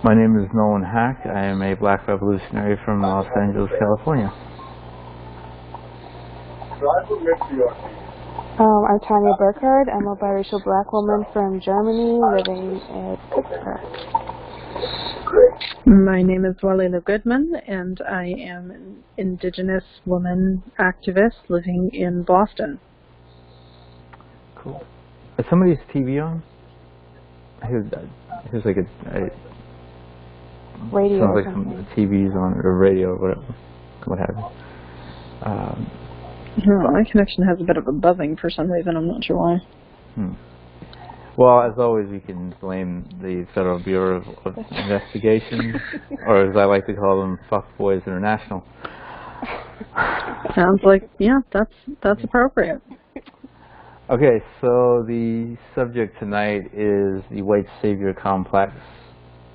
My name is Nolan Hack. I am a black revolutionary from Los Angeles, California. I'm Tanja Burkhard. I'm a biracial black woman from Germany living in Pittsburgh. My name is Walelu Goodman, and I am an Indigenous woman activist living in Boston. Cool. Is somebody's TV on? Here's like a radio. Sounds like some TV's on or radio or whatever, what have you. My connection has a bit of a buzzing for some reason. I'm not sure why. Well, as always, we can blame the Federal Bureau of Investigation, or as I like to call them, Fuckboys International. Sounds like, yeah, that's appropriate. Okay, so the subject tonight is the white savior complex.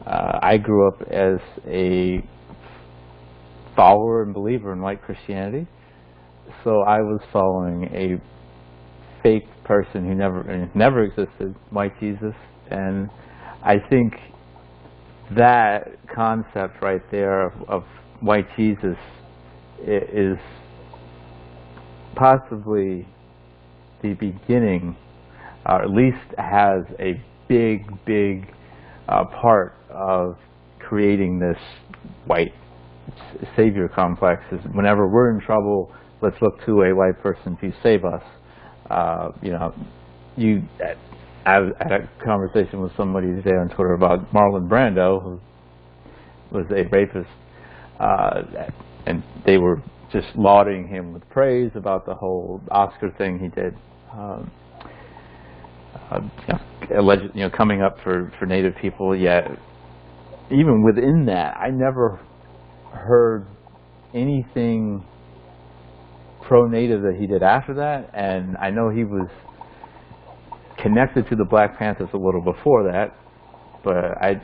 I grew up as a follower and believer in white Christianity, so I was following a fake person who never existed, white Jesus, and I think that concept right there of white Jesus is possibly the beginning, or at least has a big part of creating this white savior complex. Is whenever we're in trouble, let's look to a white person to save us. I had a conversation with somebody today on Twitter about Marlon Brando, who was a rapist, and they were just lauding him with praise about the whole Oscar thing he did. Coming up for Native people, yet even within that, I never heard anything pro-Native that he did after that, and I know he was connected to the Black Panthers a little before that, but I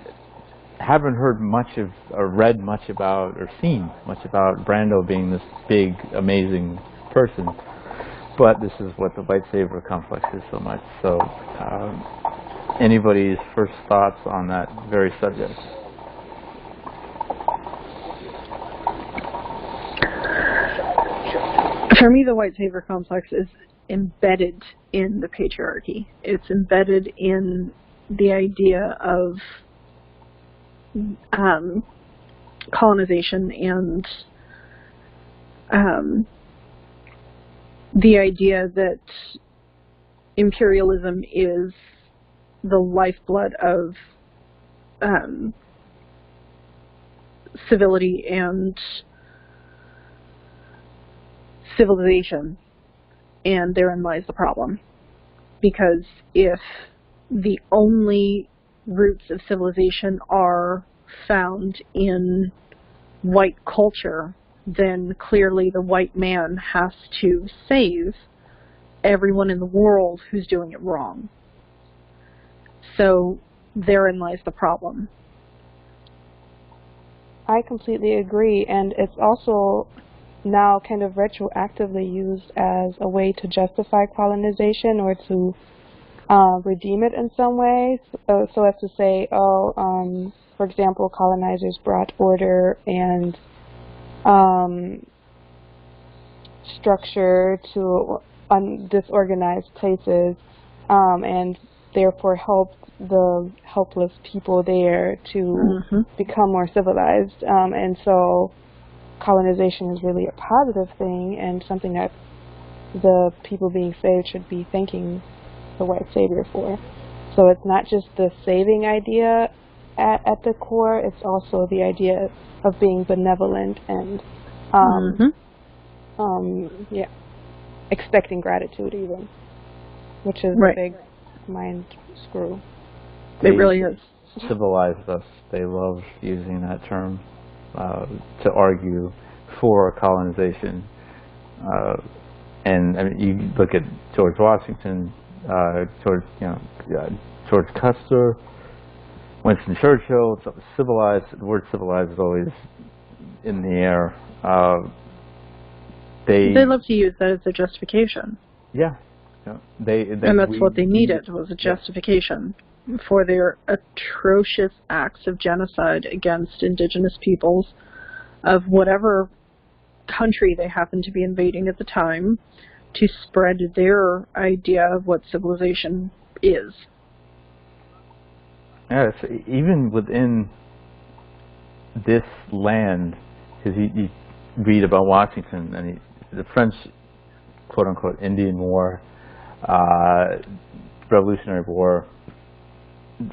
haven't heard much of, or read much about, or seen much about Brando being this big, amazing person. But this is what the white savior complex is so much. So, anybody's first thoughts on that very subject? For me, the white savior complex is embedded in the patriarchy. It's embedded in the idea of colonization and the idea that imperialism is the lifeblood of civility and civilization, and therein lies the problem. Because if the only roots of civilization are found in white culture, then clearly the white man has to save everyone in the world who's doing it wrong. So therein lies the problem. I completely agree, and it's also now kind of retroactively used as a way to justify colonization or to redeem it in some way, so as to say, for example, colonizers brought order and structure to disorganized places, and therefore helped the helpless people there to become more civilized. And so colonization is really a positive thing and something that the people being saved should be thanking the white savior for. So it's not just the saving idea at the core, it's also the idea of being benevolent and expecting gratitude even, which is a big mind screw. It really is. Civilized us. They love using that term to argue for colonization. And I mean, you look at George Washington, George Custer, Winston Churchill. So civilized. The word civilized is always in the air. They love to use that as a justification. Yeah. And that's what they needed, was a justification. for their atrocious acts of genocide against indigenous peoples of whatever country they happen to be invading at the time, to spread their idea of what civilization is. Yes, even within this land, because you read about Washington and the French, quote-unquote, Indian War, Revolutionary War,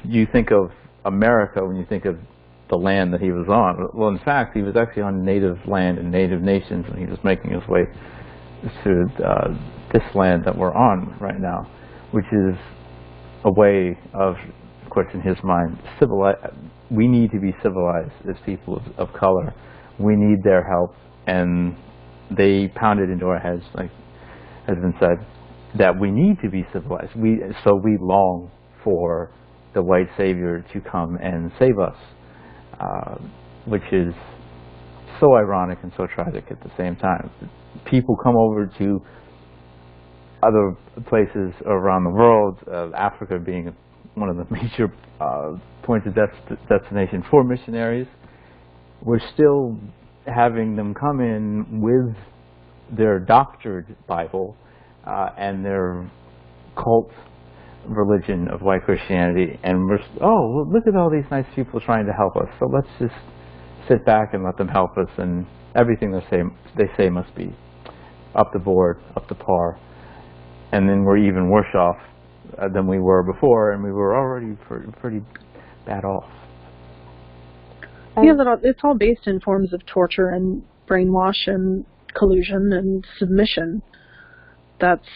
you think of America when you think of the land that he was on. Well, in fact, he was actually on native land and native nations when he was making his way to this land that we're on right now, which is a way of course, in his mind, we need to be civilized as people of color. We need their help, and they pounded into our heads, like has been said, that we need to be civilized. So we long for the white savior to come and save us, which is so ironic and so tragic at the same time. People come over to other places around the world, Africa being one of the major points of destination for missionaries. We're still having them come in with their doctored Bible and their cult religion of white Christianity, and we're, oh, well, look at all these nice people trying to help us, so let's just sit back and let them help us, and everything they say must be up the board, up to par, and then we're even worse off than we were before, and we were already pretty bad off. Yeah, it's all based in forms of torture and brainwash and collusion and submission. That's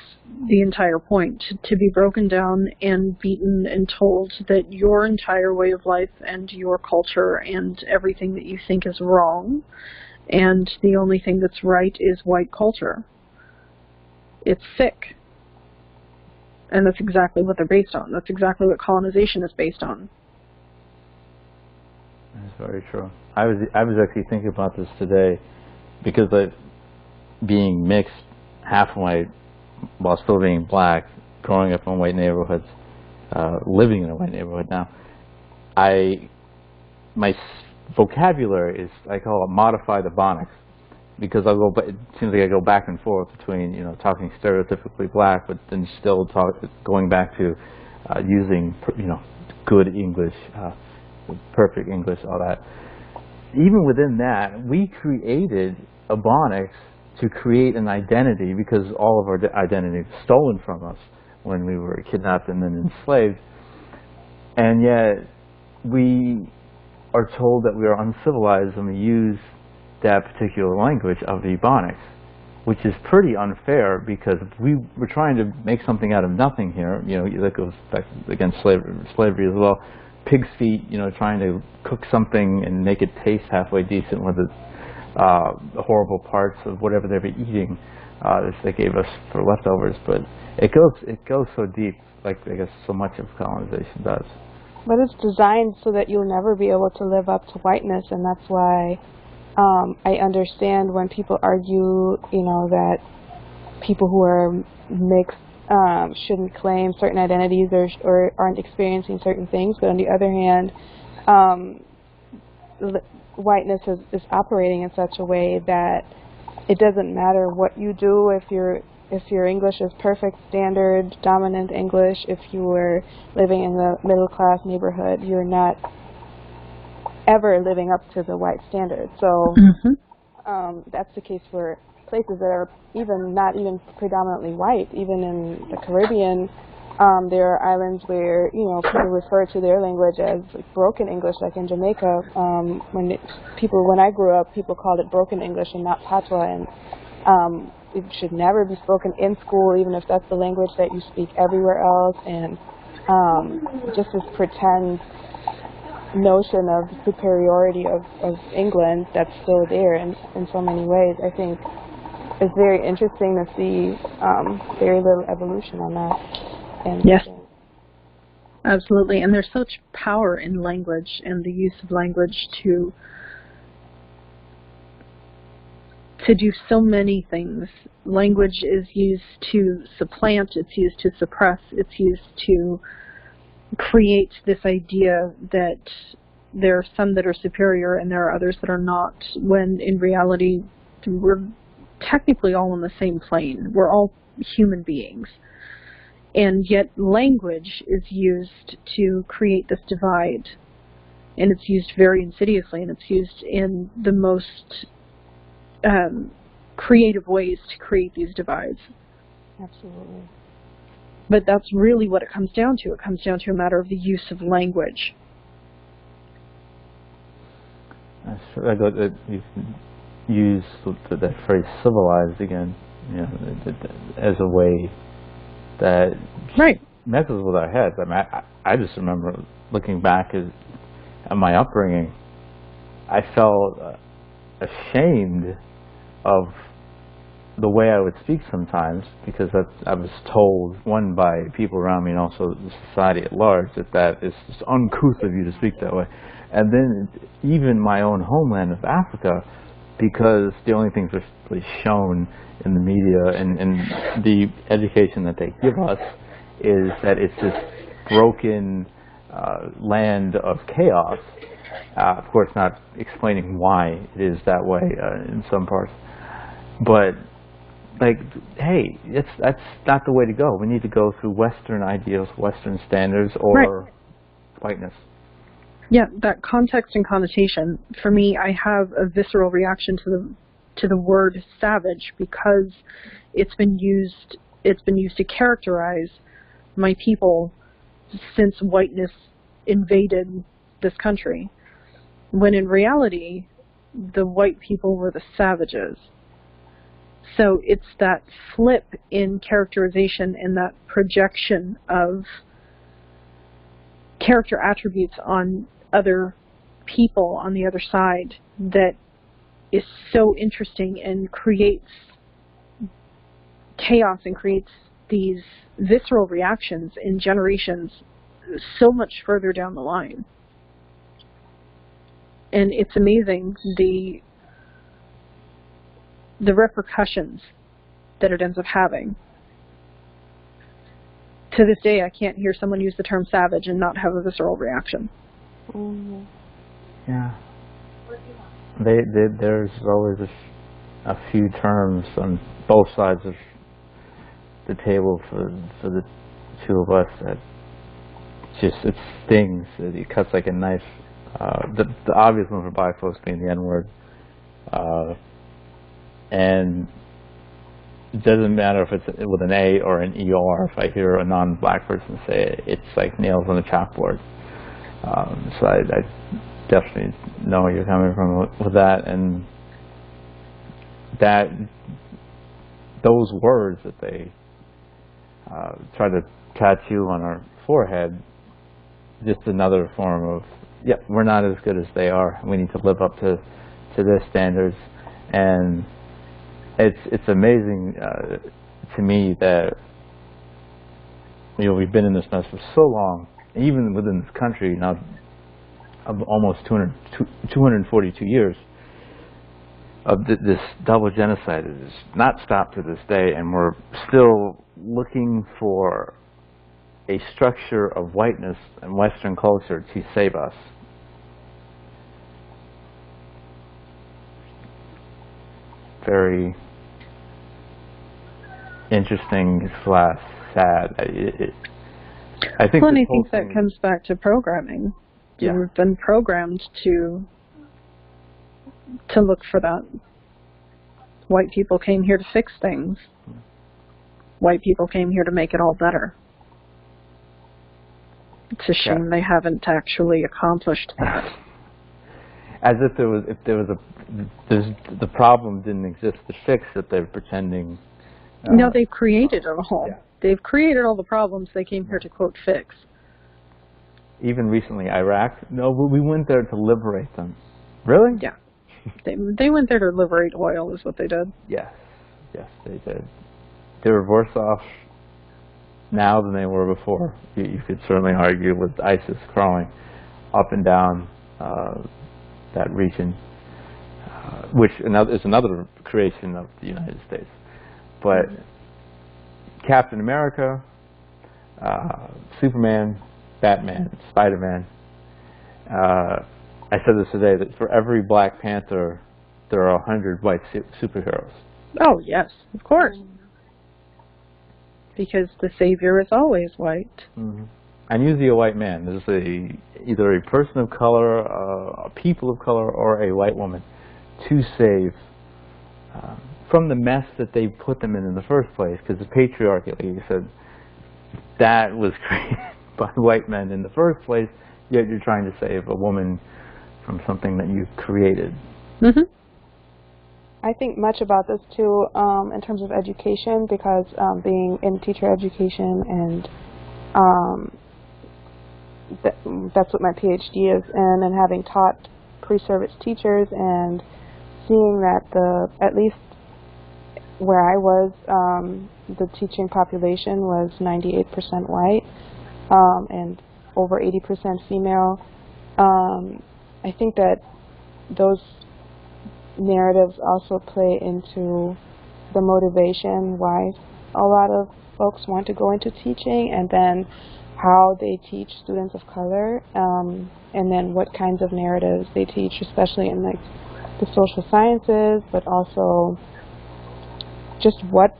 the entire point, to be broken down and beaten and told that your entire way of life and your culture and everything that you think is wrong, and the only thing that's right is white culture. It's sick. And that's exactly what they're based on. That's exactly what colonization is based on. That's very true. I was actually thinking about this today, because being mixed, half white, while still being black, growing up in white neighborhoods, living in a white neighborhood now, my vocabulary is, I call it modified ebonics, because it seems like I go back and forth between, talking stereotypically black, but then still going back to using, good English, perfect English, all that. Even within that, we created ebonics to create an identity, because all of our identity was stolen from us when we were kidnapped and then enslaved. And yet we are told that we are uncivilized when we use that particular language of ebonics, which is pretty unfair, because we're trying to make something out of nothing here. That goes back against slavery as well. Pig's feet, trying to cook something and make it taste halfway decent with the horrible parts of whatever they were eating that they gave us for leftovers. But it goes so deep, like I guess so much of colonization does. But it's designed so that you'll never be able to live up to whiteness, and that's why I understand when people argue, that people who are mixed shouldn't claim certain identities or aren't experiencing certain things. But on the other hand, whiteness is operating in such a way that it doesn't matter what you do. If your English is perfect, standard, dominant English, if you were living in the middle class neighborhood, you're not ever living up to the white standard. So that's the case for places that are not even predominantly white. Even in the Caribbean, there are islands where people refer to their language as broken English, like in Jamaica. When I grew up, people called it broken English and not patois, and it should never be spoken in school, even if that's the language that you speak everywhere else. And just this pretend notion of superiority of England that's still there in so many ways. I think it's very interesting to see very little evolution on that. And yes, absolutely. And there's such power in language and the use of language to do so many things. Language is used to supplant, it's used to suppress, it's used to creates this idea that there are some that are superior and there are others that are not, when in reality we're technically all on the same plane. We're all human beings. And yet language is used to create this divide. And it's used very insidiously, and it's used in the most creative ways to create these divides. Absolutely. But that's really what it comes down to. It comes down to a matter of the use of language. I got that you can use that phrase "civilized" again, you know, as a way that right. messes with our heads. I mean, I just remember looking back at my upbringing. I felt ashamed of the way I would speak sometimes, because I was told, one, by people around me and also the society at large, that is just uncouth of you to speak that way. And then even my own homeland of Africa, because the only things that are really shown in the media and the education that they give us is that it's this broken land of chaos. Of course, not explaining why it is that way in some parts. But like, hey, that's not the way to go. We need to go through Western ideals, Western standards, or right. Whiteness. Yeah, that context and connotation. For me, I have a visceral reaction to the word savage, because it's been used to characterize my people since whiteness invaded this country. When in reality, the white people were the savages. So it's that flip in characterization and that projection of character attributes on other people on the other side that is so interesting and creates chaos and creates these visceral reactions in generations so much further down the line. And it's amazing the repercussions that it ends up having. To this day, I can't hear someone use the term savage and not have a visceral reaction. Mm-hmm. Yeah. There's always a few terms on both sides of the table for the two of us that it stings. It cuts like a knife. The obvious one for Black folks being the N-word. And it doesn't matter if it's with an A or an ER. If I hear a non-black person say it, it's like nails on a chalkboard. So I definitely know where you're coming from with that, and that those words that they try to tattoo on our forehead, just another form of, yeah, we're not as good as they are. We need to live up to their standards. And it's amazing to me that, you know, we've been in this mess for so long, even within this country now, of almost 242 years of this double genocide has not stopped to this day, and we're still looking for a structure of whiteness and Western culture to save us. Very interesting / sad. I think. Well, and I think that comes back to programming. Yeah. We've been programmed to look for that. White people came here to fix things. White people came here to make it all better. It's a shame they haven't actually accomplished that. As if the problem didn't exist to fix that they're pretending. No, they've created it all. Yeah. They've created all the problems they came here to, quote, fix. Even recently, Iraq. No, we went there to liberate them. Really? Yeah. They went there to liberate oil, is what they did. Yes, they did. They were worse off now than they were before. You could certainly argue with ISIS crawling up and down that region, which is another creation of the United States. But Captain America, Superman, Batman, Spider-Man. I said this today, that for every Black Panther, there are 100 white superheroes. Oh, yes, of course. Because the savior is always white. Mm-hmm. And usually a white man. There's either a person of color, a people of color, or a white woman to save from the mess that they put them in the first place. Because the patriarchy, like you said, that was created by white men in the first place, yet you're trying to save a woman from something that you've created. Mm-hmm. I think much about this too in terms of education, because being in teacher education, and that's what my PhD is in, and having taught pre-service teachers and seeing that at least where I was, the teaching population was 98% white and over 80% female. I think that those narratives also play into the motivation why a lot of folks want to go into teaching, and then how they teach students of color, and then what kinds of narratives they teach, especially in like the social sciences, but also just what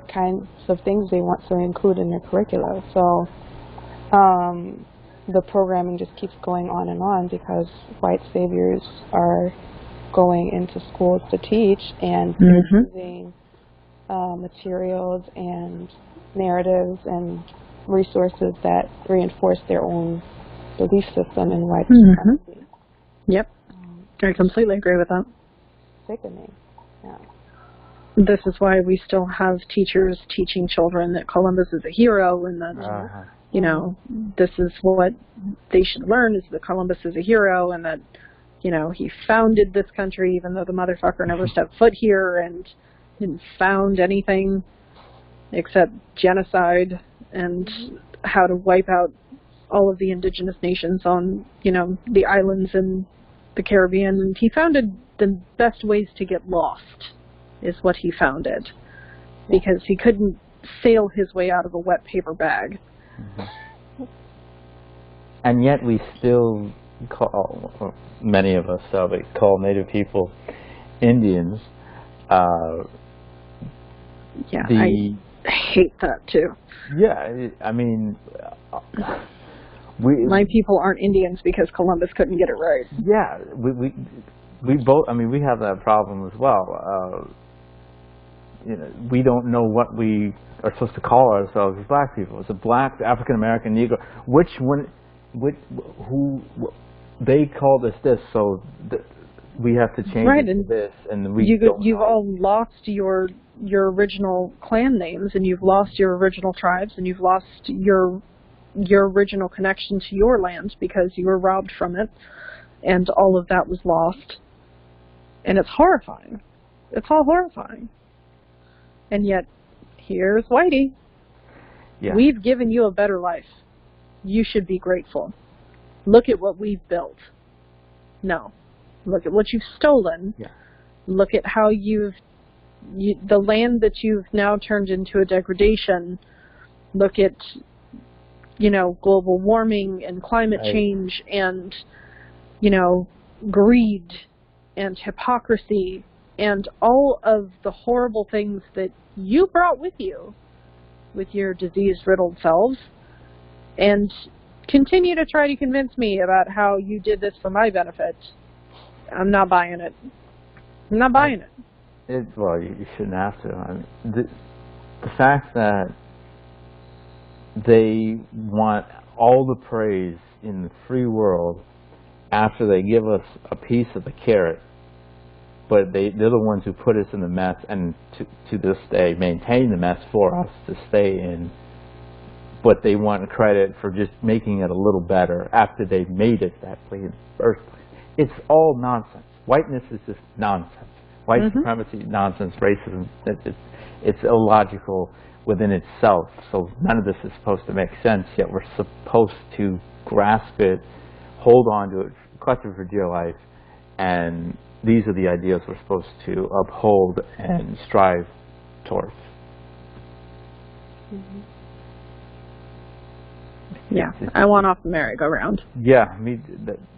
kinds of things they want to include in their curricula. So the programming just keeps going on and on because white saviors are going into schools to teach, and using materials and narratives and resources that reinforce their own belief system in white supremacy. Yep, I completely agree with that. Sickening. Yeah. This is why we still have teachers teaching children that Columbus is a hero, and that you know, this is what they should learn, is that Columbus is a hero, and that, you know, he founded this country even though the motherfucker never stepped foot here and didn't found anything except genocide and how to wipe out all of the indigenous nations on, you know, the islands in the Caribbean. And he founded the best ways to get lost, is what he founded, because he couldn't sail his way out of a wet paper bag. And yet we still call, many of us call Native people Indians. Yeah, I hate that too. Yeah, I mean, my people aren't Indians because Columbus couldn't get it right. Yeah, we both. I mean, we have that problem as well. You know, we don't know what we are supposed to call ourselves as black people. It's a black, African American, Negro. Who they called us this, so we have to change it to this, and you've all lost your original clan names, and you've lost your original tribes, and you've lost your original connection to your land because you were robbed from it, and all of that was lost, and it's horrifying. It's all horrifying. And yet, here's Whitey. Yeah. We've given you a better life. You should be grateful. Look at what we've built. No. Look at what you've stolen. Yeah. Look at how the land that you've now turned into a degradation. Look at, you know, global warming and climate change and, you know, greed and hypocrisy and all of the horrible things that you brought with you with your disease-riddled selves, and continue to try to convince me about how you did this for my benefit. I'm not buying it. I'm not buying it. Well, you shouldn't have to. I mean, the fact that they want all the praise in the free world after they give us a piece of the carrot, but they're the ones who put us in the mess, and to this day maintain the mess for us to stay in. But they want credit for just making it a little better after they've made it that way in the first place. It's all nonsense. Whiteness is just nonsense. White supremacy, nonsense. Racism, it's illogical within itself. So none of this is supposed to make sense, yet we're supposed to grasp it, hold on to it, clutch it for dear life, and these are the ideas we're supposed to uphold and strive towards. Yeah, I want off the merry-go-round. Yeah,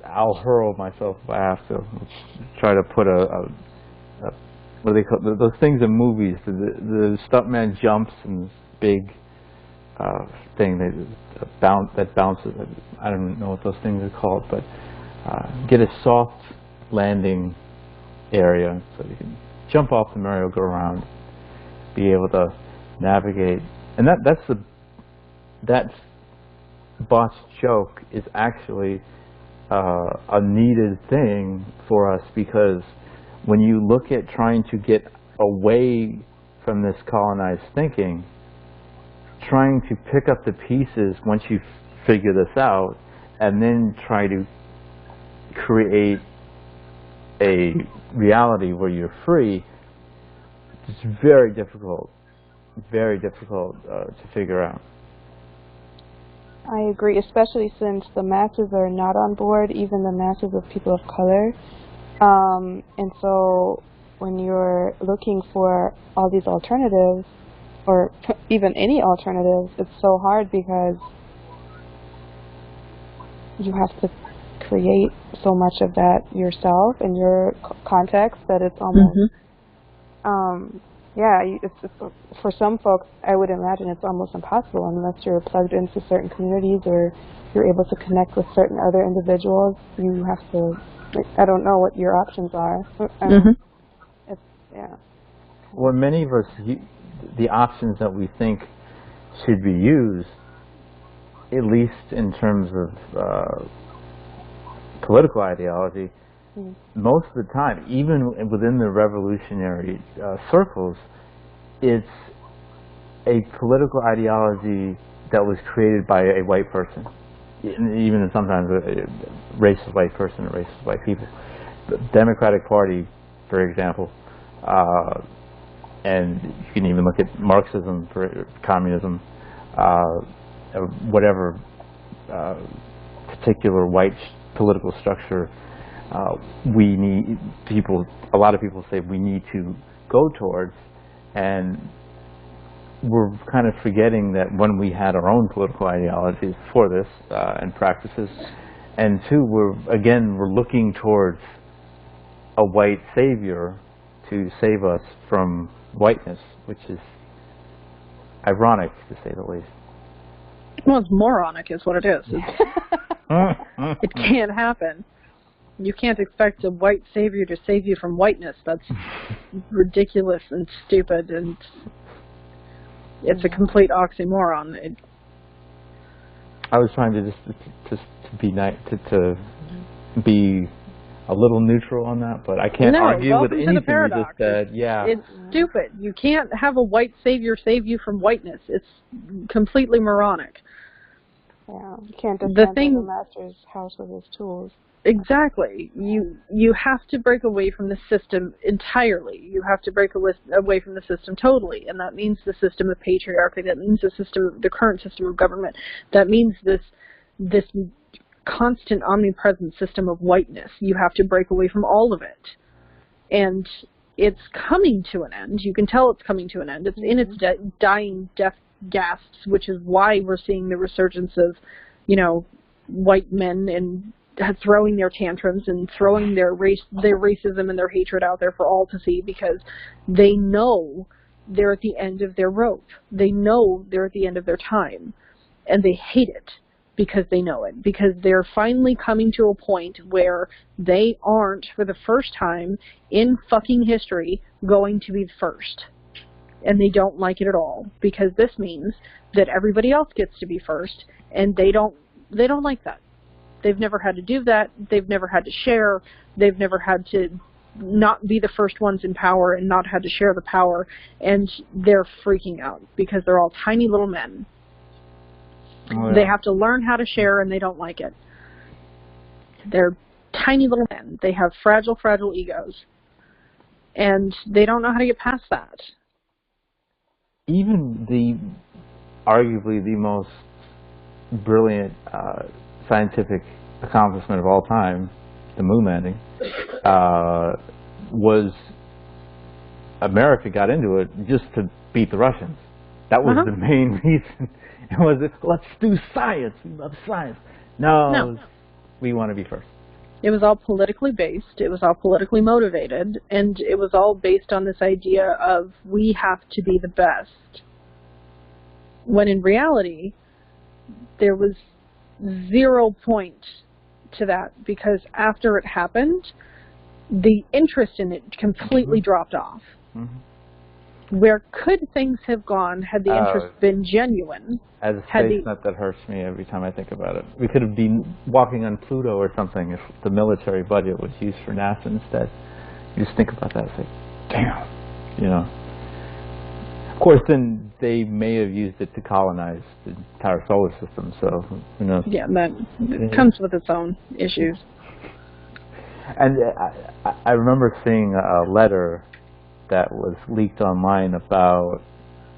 I'll hurl myself if I have to. Try to put what do they call those things in movies? The stuntman jumps and this big thing that bounces. I don't know what those things are called, but get a soft landing area so you can jump off the merry-go-round, be able to navigate, and that's botched joke is actually a needed thing for us, because when you look at trying to get away from this colonized thinking, trying to pick up the pieces once you figure this out and then try to create a reality where you're free, it's very difficult to figure out. I agree, especially since the masses are not on board, even the masses of people of color. And so when you're looking for all these alternatives, or even any alternatives, it's so hard because you have to create so much of that yourself in your context that it's almost, it's for some folks, I would imagine it's almost impossible unless you're plugged into certain communities or you're able to connect with certain other individuals. You have to, I don't know what your options are. Well, many of us, the options that we think should be used, at least in terms of political ideology, most of the time, even within the revolutionary circles, it's a political ideology that was created by a white person, even sometimes a racist white person or racist white people. The Democratic Party, for example, and you can even look at Marxism, for communism, whatever particular white political structure we need a lot of people say we need to go towards, and we're kind of forgetting that when we had our own political ideologies for this and practices, and two, we're looking towards a white savior to save us from whiteness, which is ironic to say the least. Well, it's moronic is what it is. It can't happen. You can't expect a white savior to save you from whiteness. That's ridiculous and stupid, and it's a complete oxymoron. I was trying to just be nice, to be a little neutral on that, but I can't argue with anything you just said. Yeah, it's stupid. You can't have a white savior save you from whiteness. It's completely moronic. Yeah, you can't defend the master's house with his tools. Exactly. You have to break away from the system entirely. You have to break away from the system totally, and that means the system of patriarchy. That means the current system of government. That means this constant, omnipresent system of whiteness. You have to break away from all of it, and it's coming to an end. You can tell it's coming to an end. It's in its dying death gasps, which is why we're seeing the resurgence of, white men and throwing their tantrums and throwing their racism and their hatred out there for all to see, because they know they're at the end of their rope. They know they're at the end of their time, and they hate it because they know it, because they're finally coming to a point where they aren't, for the first time in fucking history, going to be the first. And they don't like it at all, because this means that everybody else gets to be first, and they don't like that. They've never had to do that. They've never had to share. They've never had to not be the first ones in power and not had to share the power, and they're freaking out because they're all tiny little men. Oh, yeah. They have to learn how to share, and they don't like it. They're tiny little men. They have fragile, fragile egos, and they don't know how to get past that. Even arguably the most brilliant scientific accomplishment of all time, the moon landing, was America got into it just to beat the Russians. That was the main reason. It was, let's do science. We love science. No, we want to be first. It was all politically based. It was all politically motivated. And it was all based on this idea of we have to be the best. When in reality, there was 0 point to that, because after it happened, the interest in it completely dropped off. Where could things have gone had the interest been genuine? As a space nut, that hurts me every time I think about it. We could have been walking on Pluto or something if the military budget was used for NASA instead. You just think about that and say, damn, you know. Of course, then they may have used it to colonize the entire solar system, so who knows? Yeah, that comes with its own issues. And I remember seeing a letter that was leaked online about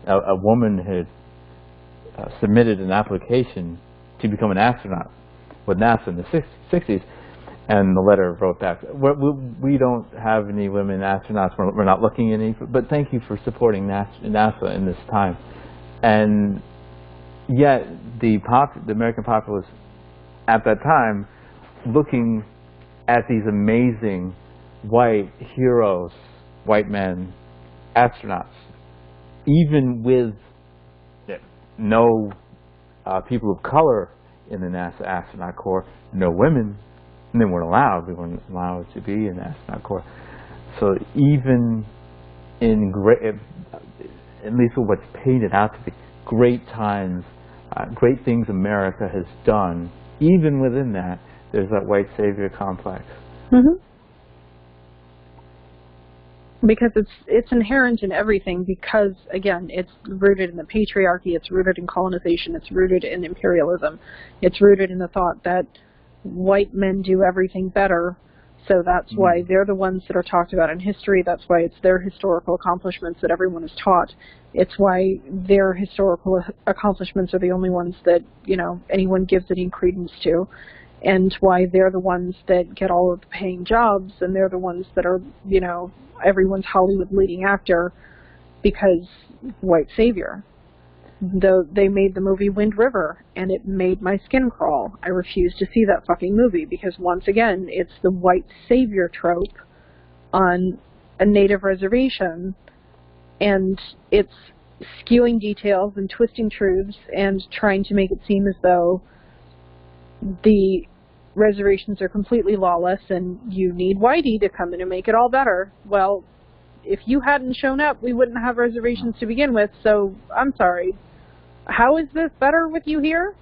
a woman had submitted an application to become an astronaut with NASA in the 60s, and the letter wrote back, we don't have any women astronauts, we're not looking at any, but thank you for supporting NASA in this time. And yet the American populace at that time, looking at these amazing white heroes, white men, astronauts, even with no people of color in the NASA astronaut corps, no women, and they weren't allowed. We weren't allowed to be in the astronaut corps. So even in at least what's painted out to be great times, great things America has done, even within that, there's that white savior complex. Because it's inherent in everything, because, again, it's rooted in the patriarchy, it's rooted in colonization, it's rooted in imperialism, it's rooted in the thought that white men do everything better, so that's why they're the ones that are talked about in history, that's why it's their historical accomplishments that everyone is taught, it's why their historical accomplishments are the only ones that, you know, anyone gives any credence to, and why they're the ones that get all of the paying jobs, and they're the ones that are, you know, everyone's Hollywood leading actor, because white savior. Though they made the movie Wind River, and it made my skin crawl. I refuse to see that fucking movie, because once again, it's the white savior trope on a native reservation, and it's skewing details and twisting truths and trying to make it seem as though the reservations are completely lawless and you need whitey to come in and make it all better. Well, if you hadn't shown up, we wouldn't have reservations to begin with, so I'm sorry. How is this better with you here?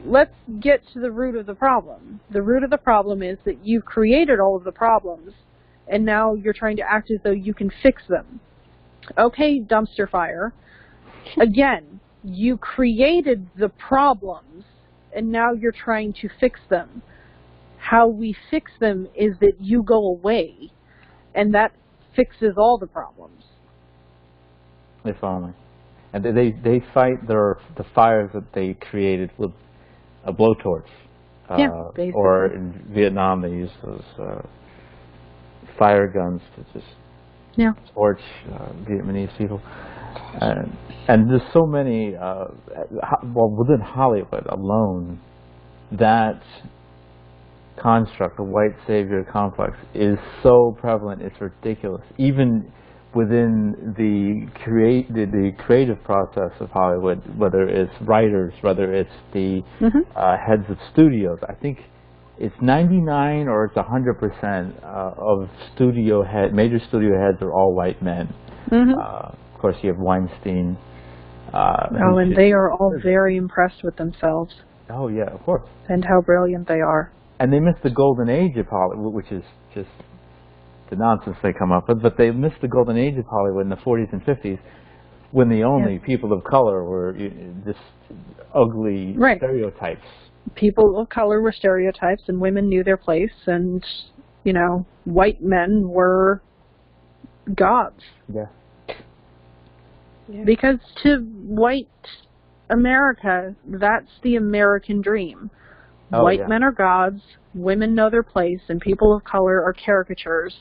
Let's get to the root of the problem. The root of the problem is that you created all of the problems, and now you're trying to act as though you can fix them. Okay, dumpster fire. Again, you created the problems, and now you're trying to fix them. How we fix them is that you go away, and that fixes all the problems. If only. And they fight the fires that they created with a blowtorch. Yeah, basically. Or in Vietnam they used those fire guns to just torch Vietnamese people. And there's so many, well, within Hollywood alone, that construct, the white savior complex, is so prevalent, it's ridiculous. Even within the creative process of Hollywood, whether it's writers, whether it's the heads of studios, I think it's 99 or it's 100% of major studio heads are all white men. Of course, you have Weinstein. And they are all very impressed with themselves. Oh yeah, of course. And how brilliant they are. And they missed the golden age of Hollywood, which is just the nonsense they come up with, but they missed the golden age of Hollywood in the 40s and 50s, when the only people of color were just ugly stereotypes. People of color were stereotypes, and women knew their place, and, you know, white men were gods. Yeah. Because to white America, that's the American dream. White men are gods, women know their place, and people of color are caricatures.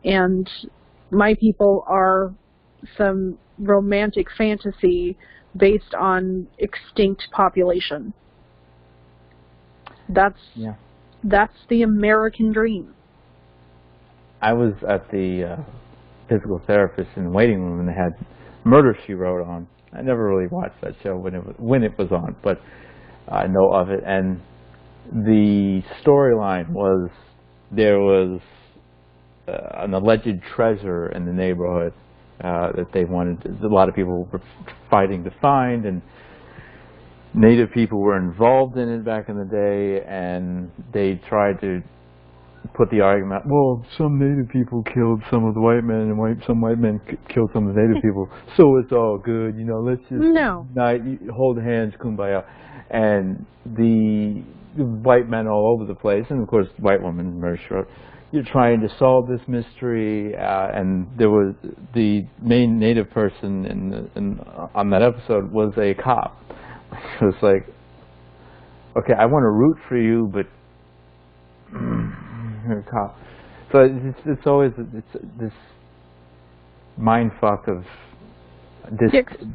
And my people are some romantic fantasy based on extinct population. That's the American dream. I was at the physical therapist in the waiting room, and they had Murder, She Wrote on. I never really watched that show when it was on, but I know of it. And the storyline was there was an alleged treasure in the neighborhood that they wanted. A lot of people were fighting to find, and Native people were involved in it back in the day, and they tried to put the argument, well, some Native people killed some of the white men, and some white men killed some of the Native people, so it's all good, you know, let's just hold hands, kumbaya. And the white men all over the place, and of course white women, Murder, She Wrote, you're trying to solve this mystery, and there was the main Native person on that episode was a cop. It was like, okay, I want to root for you, but you're a cop. So it's always this mind fuck of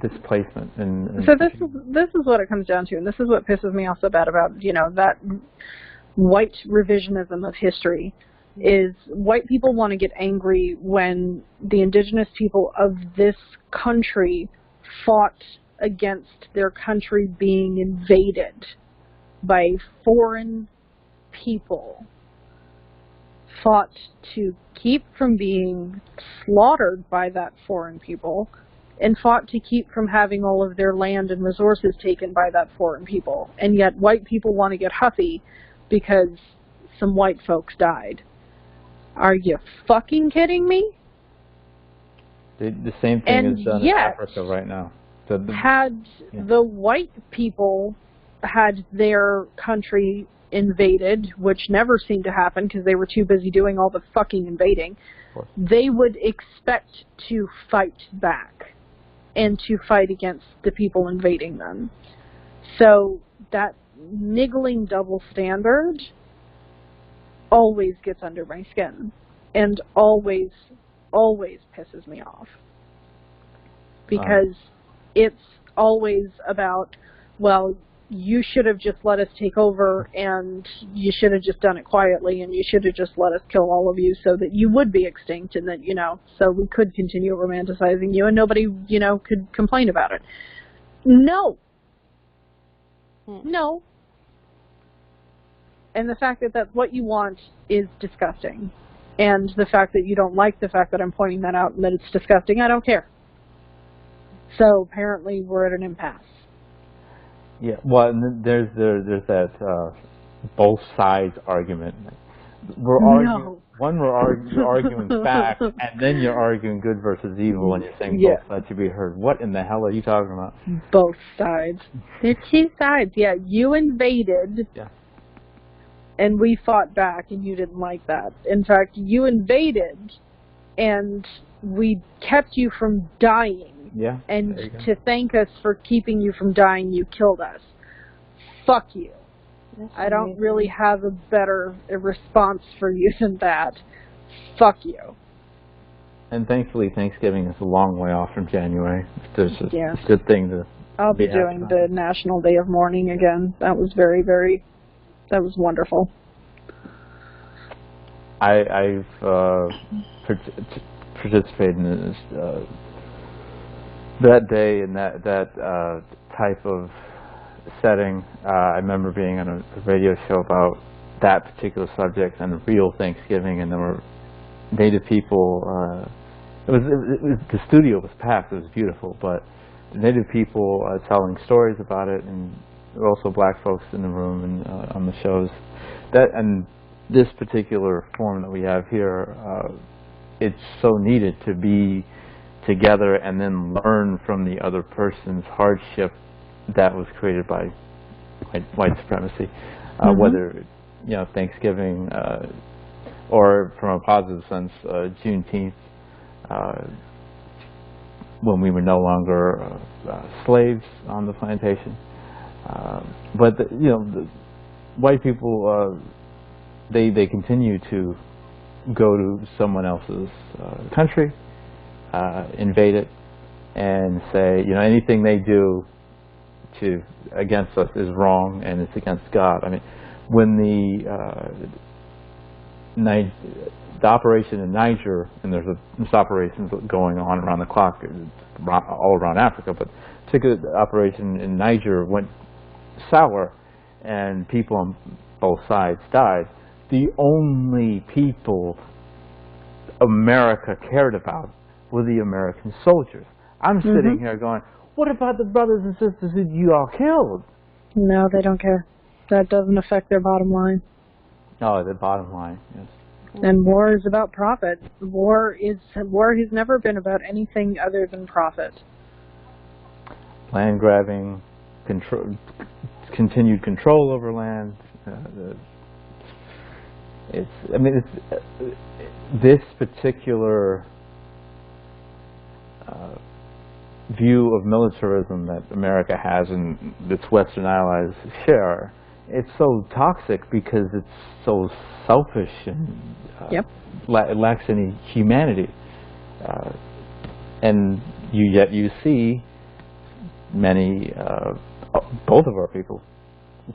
displacement. And so this is what it comes down to, and this is what pisses me off so bad about, you know, that white revisionism of history. Is white people want to get angry when the indigenous people of this country fought against their country being invaded by foreign people, fought to keep from being slaughtered by that foreign people, and fought to keep from having all of their land and resources taken by that foreign people. And yet white people want to get huffy because some white folks died. Are you fucking kidding me? The same thing is done in Africa right now. So the white people had their country invaded, which never seemed to happen because they were too busy doing all the fucking invading, they would expect to fight back and to fight against the people invading them. So that niggling double standard always gets under my skin and always pisses me off, because it's always about, well, you should have just let us take over, and you should have just done it quietly, and you should have just let us kill all of you so that you would be extinct, and that, you know, so we could continue romanticizing you and nobody, you know, could complain about it. No. And the fact that that's what you want is disgusting. And the fact that you don't like the fact that I'm pointing that out and that it's disgusting, I don't care. So apparently we're at an impasse. Yeah, well, and there's that both sides argument. We're arguing facts, and then you're arguing good versus evil, and you're saying both sides should be heard. What in the hell are you talking about? Both sides. There's two sides. Yeah, you invaded. Yeah. And we fought back, and you didn't like that. In fact, you invaded, and we kept you from dying. Yeah. And to thank us for keeping you from dying, you killed us. Fuck you. I don't really have a better response for you than that. Fuck you. And thankfully, Thanksgiving is a long way off from January. There's a good thing to I'll be doing the National Day of Mourning again. That was that was wonderful. I've participated in this, that day and that type of setting. I remember being on a radio show about that particular subject and a real Thanksgiving, and there were Native people. The studio was packed. It was beautiful, but the Native people telling stories about it, and there were also black folks in the room and on the shows. And this particular forum that we have here, it's so needed to be together and then learn from the other person's hardship that was created by white supremacy, whether Thanksgiving or, from a positive sense, Juneteenth, when we were no longer slaves on the plantation. But the white people, they continue to go to someone else's country, invade it, and say, you know, anything they do against us is wrong and it's against God. I mean, when the operation in Niger, and there's operations going on around the clock all around Africa, but particularly the operation in Niger went sour and people on both sides died. The only people America cared about were the American soldiers. I'm sitting here going, what about the brothers and sisters that you all killed? No, they don't care. That doesn't affect their bottom line. Oh, the bottom line, yes. And war is about profit. War has never been about anything other than profit. Land grabbing, continued control over land. This particular view of militarism that America has and its Western allies share, it's so toxic because it's so selfish and lacks any humanity. And yet you see many, both of our people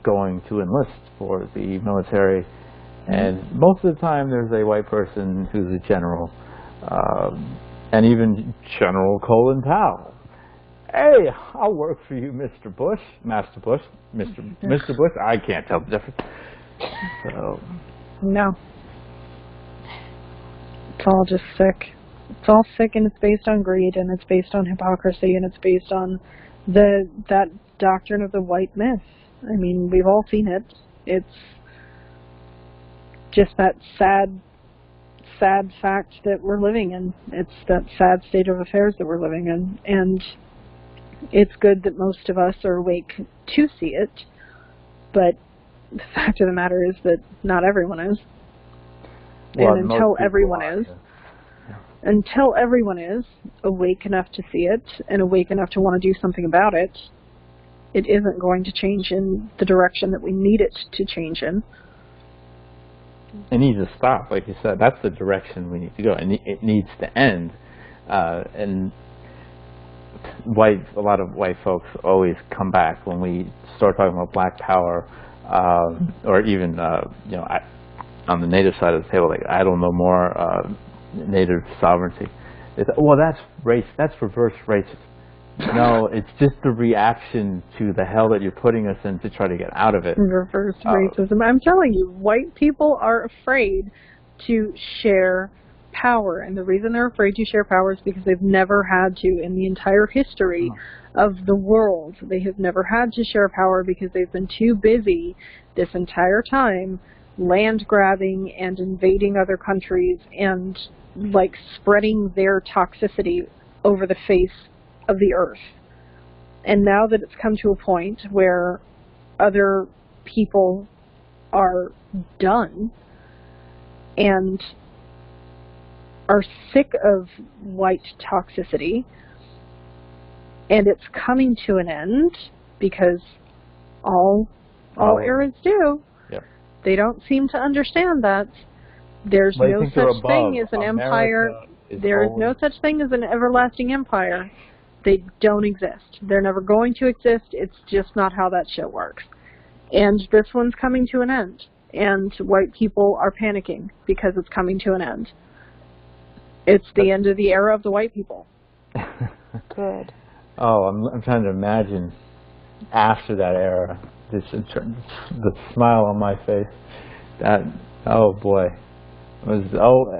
going to enlist for the military, and most of the time there's a white person who's a general, and even General Colin Powell. Hey, I'll work for you, Mr. Bush, Master Bush, Mr. Bush. I can't tell the difference. So. No. It's all just sick. It's all sick, and it's based on greed, and it's based on hypocrisy, and it's based on that doctrine of the white myth. I mean, we've all seen it. It's just that sad fact that we're living in. It's that sad state of affairs that we're living in, and it's good that most of us are awake to see it, but the fact of the matter is that not everyone is. Well, and until everyone is awake enough to see it and awake enough to want to do something about it, it isn't going to change in the direction that we need it to change in. It needs to stop, like you said. That's the direction we need to go, and it needs to end. And a lot of white folks always come back when we start talking about Black Power, or even on the Native side of the table, like I don't know more Native sovereignty. Well, that's race. That's reverse racism. No, it's just the reaction to the hell that you're putting us in to try to get out of it. Reverse racism. I'm telling you, white people are afraid to share power, and the reason they're afraid to share power is because they've never had to in the entire history of the world. They have never had to share power because they've been too busy this entire time land grabbing and invading other countries and like spreading their toxicity over the face of the earth. And now that it's come to a point where other people are done and are sick of white toxicity, and it's coming to an end because all eras do. Yep. They don't seem to understand that there's no such thing as an empire. There is no such thing as an everlasting empire. They don't exist. They're never going to exist. It's just not how that shit works. And this one's coming to an end. And white people are panicking because it's coming to an end. It's the end of the era of the white people. Good. Oh, I'm trying to imagine after that era, the smile on my face. Oh boy, what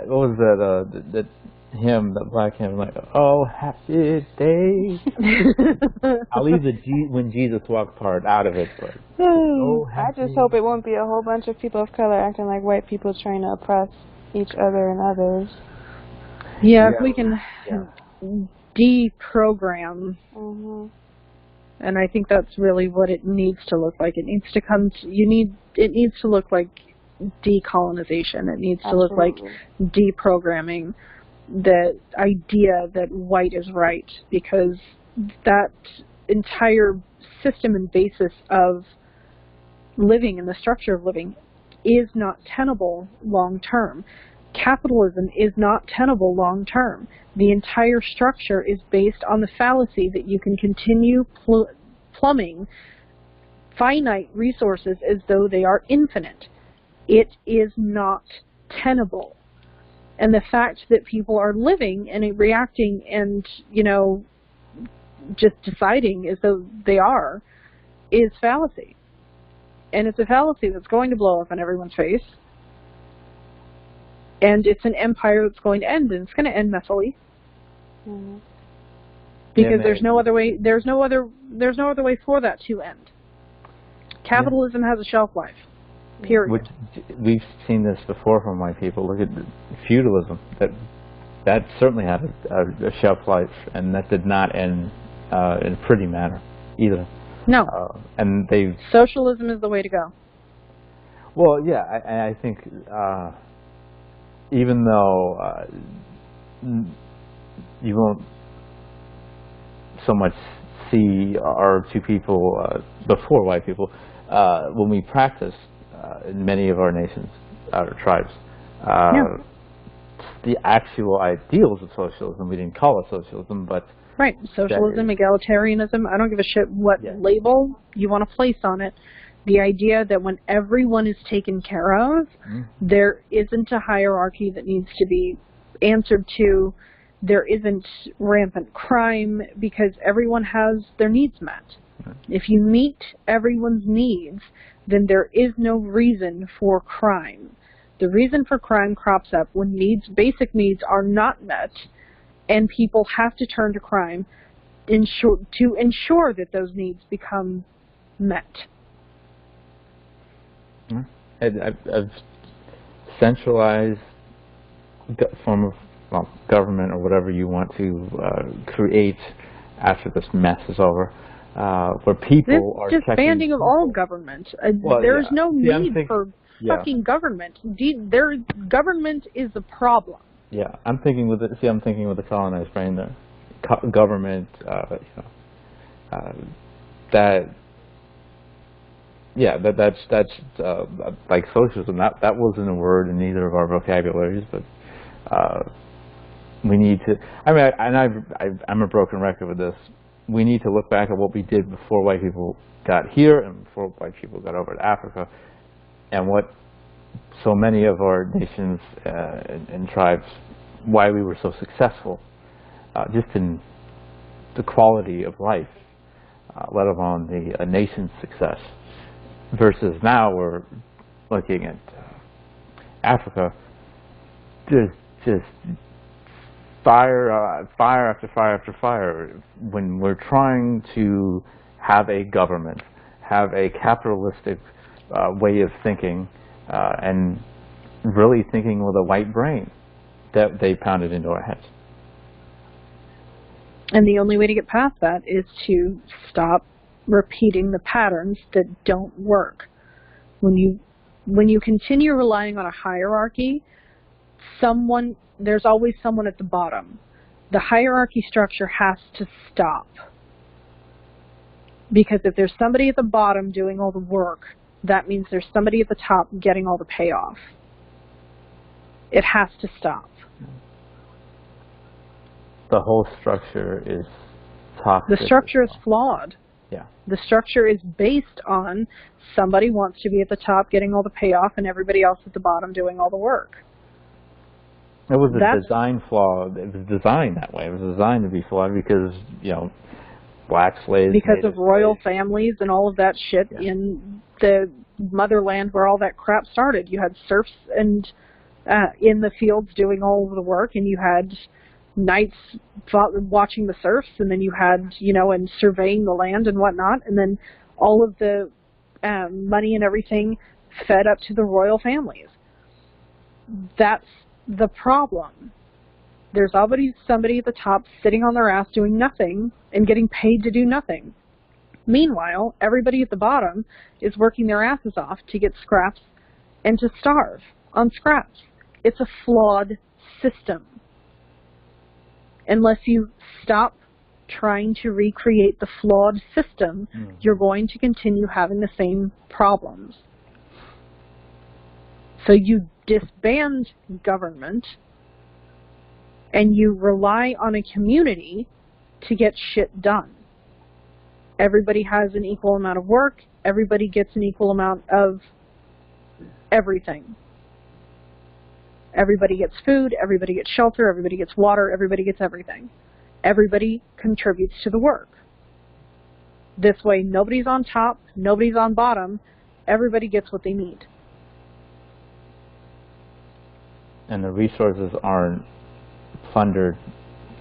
was that hymn, that black hymn, like, oh happy day. I'll leave the when Jesus walked part out of it, but I just hope it won't be a whole bunch of people of color acting like white people trying to oppress each other and others. Yeah, if we can deprogram, and I think that's really what it needs to look like. It needs to it needs to look like decolonization. It needs to look like deprogramming the idea that white is right, because that entire system and basis of living and the structure of living is not tenable long term. capitalism is not tenable long term. The entire structure is based on the fallacy that you can continue plumbing finite resources as though they are infinite. It is not tenable. And the fact that people are living and reacting and, you know, just deciding as though they are is fallacy. And it's a fallacy that's going to blow up in everyone's face. And it's an empire that's going to end, and it's going to end messily. Mm-hmm. Because there's no other way way for that to end. Capitalism has a shelf life. Period. We've seen this before from white people. Look at feudalism. That certainly had a shelf life, and that did not end in a pretty manner either. No. And socialism is the way to go. Well, yeah, I think even though you won't so much see our two people before white people, when we practice in many of our nations, our tribes, the actual ideals of socialism, we didn't call it socialism, but right, socialism, egalitarianism, I don't give a shit what label you want to place on it. The idea that when everyone is taken care of, there isn't a hierarchy that needs to be answered to. There isn't rampant crime because everyone has their needs met. If you meet everyone's needs, then there is no reason for crime. The reason for crime crops up when basic needs are not met, and people have to turn to crime to ensure that those needs become met. A centralized form of government, or whatever you want to create after this mess is over, where people are disbanding of all government. There's no need for fucking government. Government is the problem. Yeah, I'm thinking with the colonized brain there. Government, that's like socialism. That wasn't a word in either of our vocabularies, but we need to. I mean, I'm a broken record with this. We need to look back at what we did before white people got here and before white people got over to Africa, and what so many of our nations and tribes, why we were so successful, just in the quality of life, let alone the nation's success. Versus now we're looking at Africa, just fire after fire after fire. When we're trying to have a government, have a capitalistic way of thinking, and really thinking with a white brain, that they pounded into our heads. And the only way to get past that is to stop repeating the patterns that don't work. When you continue relying on a hierarchy, there's always someone at the bottom. The hierarchy structure has to stop. Because if there's somebody at the bottom doing all the work, that means there's somebody at the top getting all the payoff. It has to stop. The whole structure is toxic. The structure is flawed. Yeah. The structure is based on somebody wants to be at the top getting all the payoff and everybody else at the bottom doing all the work. It was a design flaw. It was designed that way. It was designed to be flawed because, black slaves. Because of royal families and all of that shit in the motherland where all that crap started. You had serfs and in the fields doing all of the work, and you had knights watching the serfs, and then you had, and surveying the land and whatnot, and then all of the money and everything fed up to the royal families. That's the problem. There's always somebody at the top sitting on their ass doing nothing and getting paid to do nothing. Meanwhile, everybody at the bottom is working their asses off to get scraps and to starve on scraps. It's a flawed system. Unless you stop trying to recreate the flawed system, you're going to continue having the same problems. So you disband government and you rely on a community to get shit done. Everybody has an equal amount of work. Everybody gets an equal amount of everything. Everybody gets food. Everybody gets shelter. Everybody gets water. Everybody gets everything. Everybody contributes to the work. This way, nobody's on top. Nobody's on bottom. Everybody gets what they need. And the resources aren't plundered.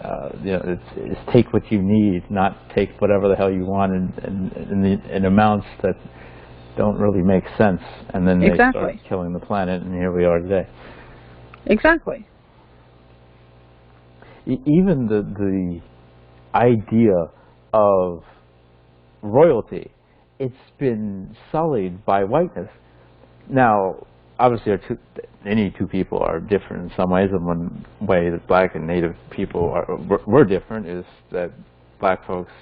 It's take what you need, not take whatever the hell you want in amounts that don't really make sense, and then they start killing the planet, and here we are today. Exactly. Even the idea of royalty, it's been sullied by whiteness. Now, obviously, any two people are different in some ways, and one way that black and native people were different is that black folks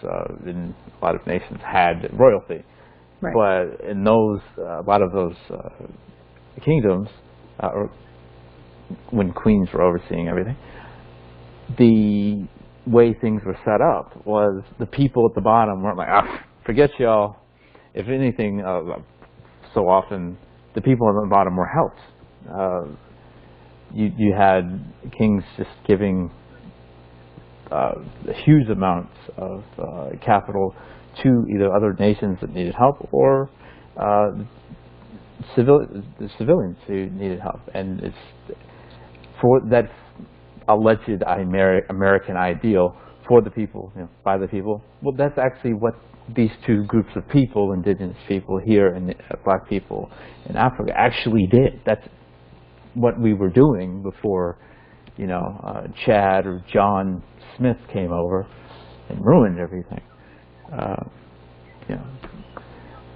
in a lot of nations had royalty. Right. But in those, a lot of those kingdoms, when queens were overseeing everything, the way things were set up was the people at the bottom weren't like, forget y'all. If anything, so often the people at the bottom were helped. You had kings just giving huge amounts of capital to either other nations that needed help or the civilians who needed help. And it's for that alleged American ideal for the people, by the people. Well, that's actually what these two groups of people, indigenous people here and black people in Africa, actually did. That's what we were doing before, Chad or John Smith came over and ruined everything.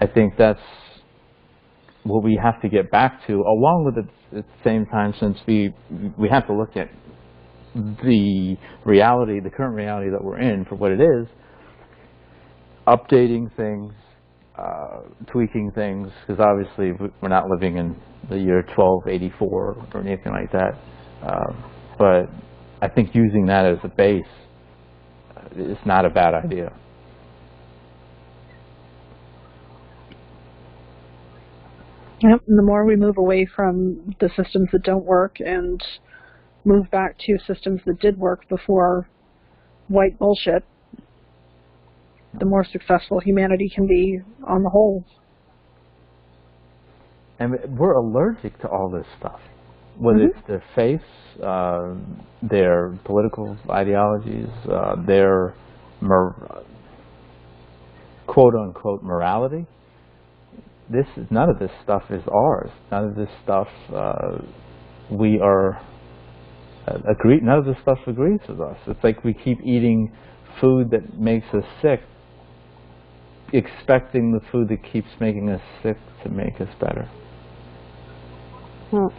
I think that's what we have to get back to, along with it at the same time, since we have to look at the reality, the current reality that we're in for what it is, updating things, tweaking things, because obviously we're not living in the year 1284 or anything like that. But I think using that as a base is not a bad idea. Yep, and the more we move away from the systems that don't work and move back to systems that did work before white bullshit, the more successful humanity can be on the whole. And we're allergic to all this stuff, whether it's their faiths, their political ideologies, their quote-unquote morality. None of this stuff is ours. None of this stuff we are agreed. None of this stuff agrees with us. It's like we keep eating food that makes us sick, expecting the food that keeps making us sick to make us better. So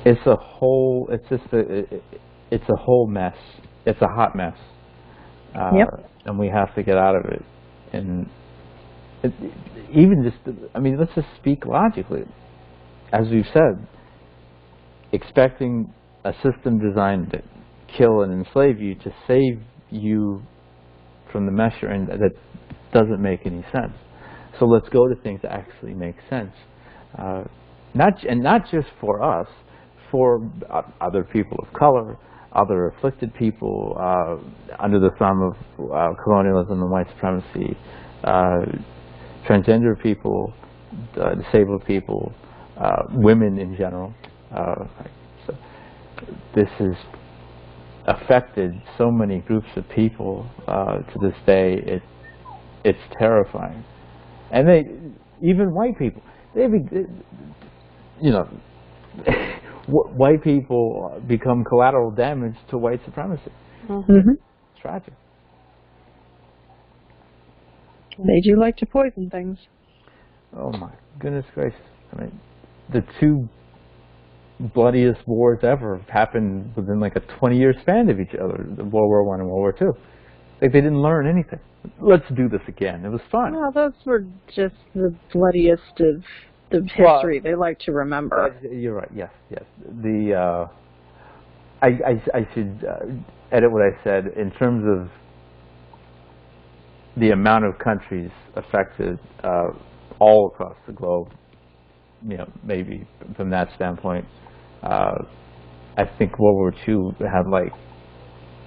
it's a whole. It's just it's a whole mess. It's a hot mess. And we have to get out of it. And even just, let's just speak logically. As we've said, expecting a system designed to kill and enslave you to save you from the mess you're in, that doesn't make any sense. So let's go to things that actually make sense. Not just for us, for other people of color, other afflicted people under the thumb of colonialism and white supremacy, transgender people, disabled people, women in general. So this has affected so many groups of people to this day. It's terrifying. And even white people, white people become collateral damage to white supremacy. It's tragic. They do like to poison things. Oh my goodness gracious. The two bloodiest wars ever happened within like a 20-year span of each other, World War I and World War II. Like they didn't learn anything. Let's do this again. It was fun. Well, those were just the bloodiest of the history they like to remember. You're right. Yes, yes. I should edit what I said in terms of the amount of countries affected all across the globe. You know, maybe from that standpoint, I think World War II had like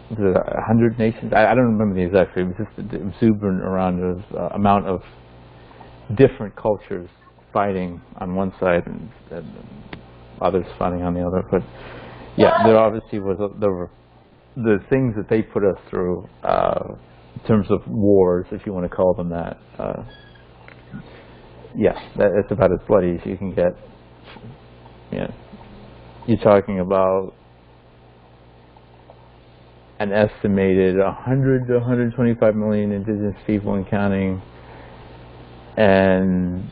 100 nations. I don't remember the exact figure. It was just an exuberant amount of different cultures fighting on one side and others fighting on the other. But yeah, there obviously there were the things that they put us through in terms of wars, if you want to call them that. Yes, it's about as bloody as you can get. Yeah, you're talking about an estimated 100 to 125 million indigenous people and counting, and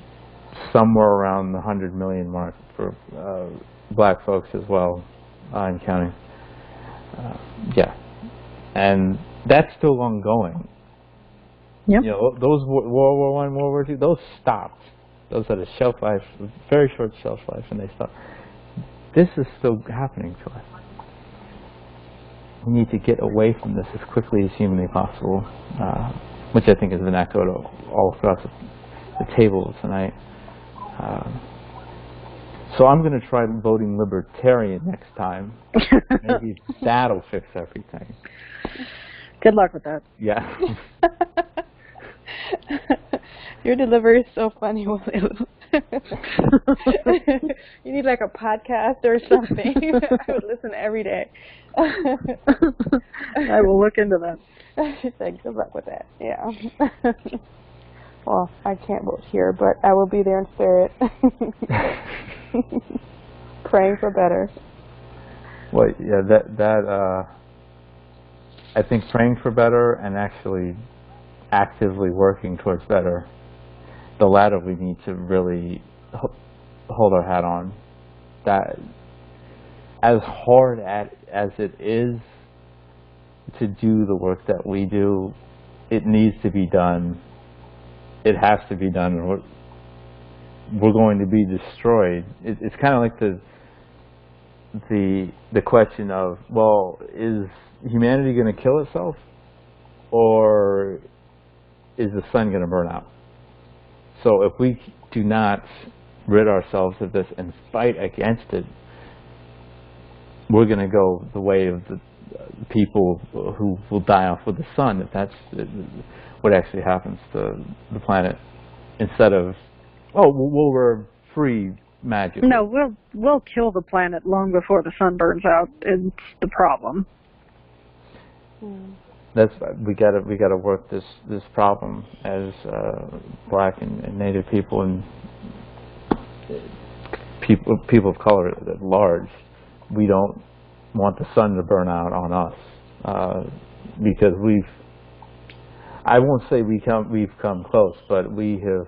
somewhere around the 100 million mark for black folks as well, and counting. Yeah, and that's still ongoing. Yep. You know, those World War I, World War II, those stopped. Those had a shelf life, very short shelf life, and they stopped. This is still happening to us. We need to get away from this as quickly as humanly possible, which I think has been echoed all across the table tonight. So I'm going to try voting libertarian next time. Maybe that'll fix everything. Good luck with that. Yeah. Your delivery is so funny, Walelu. You need like a podcast or something. I would listen every day. I will look into that. She's like, good luck with that. Yeah. Well, I can't vote here, but I will be there in spirit. Praying for better. Well, yeah, I think praying for better and actually actively working towards better, the latter we need to really hold our hat on. That, as hard as it is to do the work that we do, it needs to be done. It has to be done, or we're going to be destroyed. It's kind of like the question of, well, is humanity going to kill itself, or is the sun going to burn out? So if we do not rid ourselves of this and fight against it, we're going to go the way of the people who will die off with the sun, if that's what actually happens to the planet, instead of, oh, well, we're free magically. No, we'll kill the planet long before the sun burns out. It's the problem. That's we gotta work this problem as black and Native people and people of color at large. We don't want the sun to burn out on us because I won't say we've come close, but we have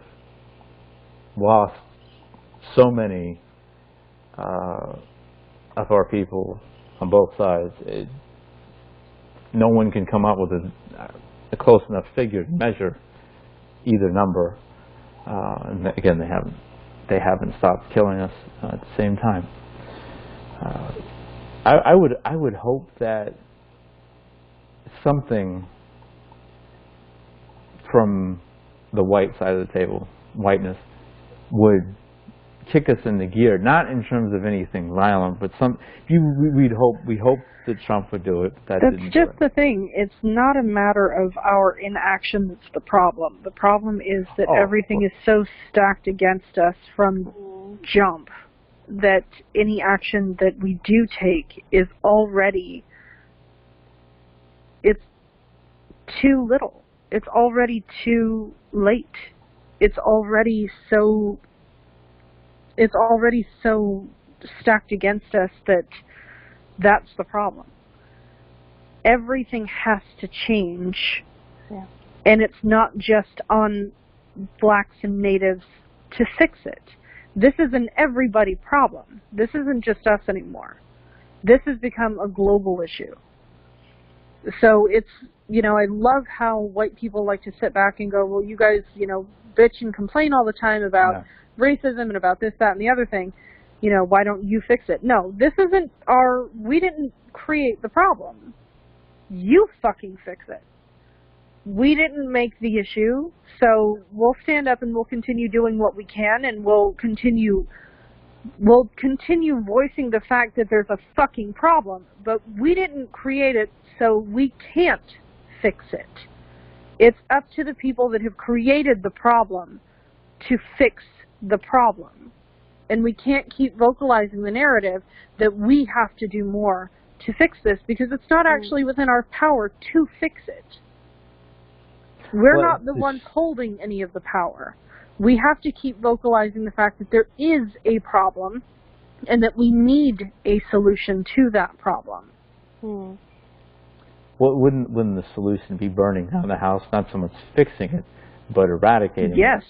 lost so many of our people on both sides. No one can come up with a close enough figure to measure either number. And again, they haven't stopped killing us at the same time. I would hope that something from the white side of the table, whiteness, would kick us into gear. Not in terms of anything violent, but we hope that Trump would do it. But that's just the thing. It's not a matter of our inaction that's the problem. The problem is that everything is so stacked against us from jump that any action that we do take is already, it's too little. It's already too late. It's already so stacked against us that that's the problem. Everything has to change. Yeah. And it's not just on blacks and natives to fix it. This is an everybody problem. This isn't just us anymore. This has become a global issue. So it's, you know, I love how white people like to sit back and go, well, you guys, you know, bitch and complain all the time about racism and about this, that, and the other thing. You know, why don't you fix it? No, this isn't we didn't create the problem. You fucking fix it. We didn't make the issue, so we'll stand up and we'll continue doing what we can, and we'll continue voicing the fact that there's a fucking problem, but we didn't create it, so we can't fix it. It's up to the people that have created the problem to fix the problem. And we can't keep vocalizing the narrative that we have to do more to fix this, because it's not actually within our power to fix it. We're not the ones holding any of the power. We have to keep vocalizing the fact that there is a problem and that we need a solution to that problem. Well, wouldn't the solution be burning down the house, not so much fixing it, but eradicating it? Yes,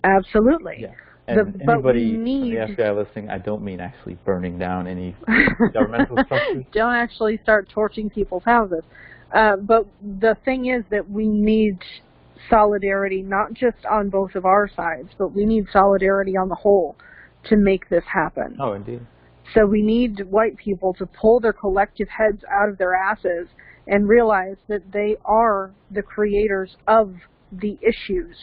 absolutely. Yeah. And anybody, the FBI listening, I don't mean actually burning down any governmental structures. Don't actually start torching people's houses. But the thing is that we need solidarity, not just on both of our sides, but we need solidarity on the whole to make this happen. Oh, indeed. So we need white people to pull their collective heads out of their asses and realize that they are the creators of the issues.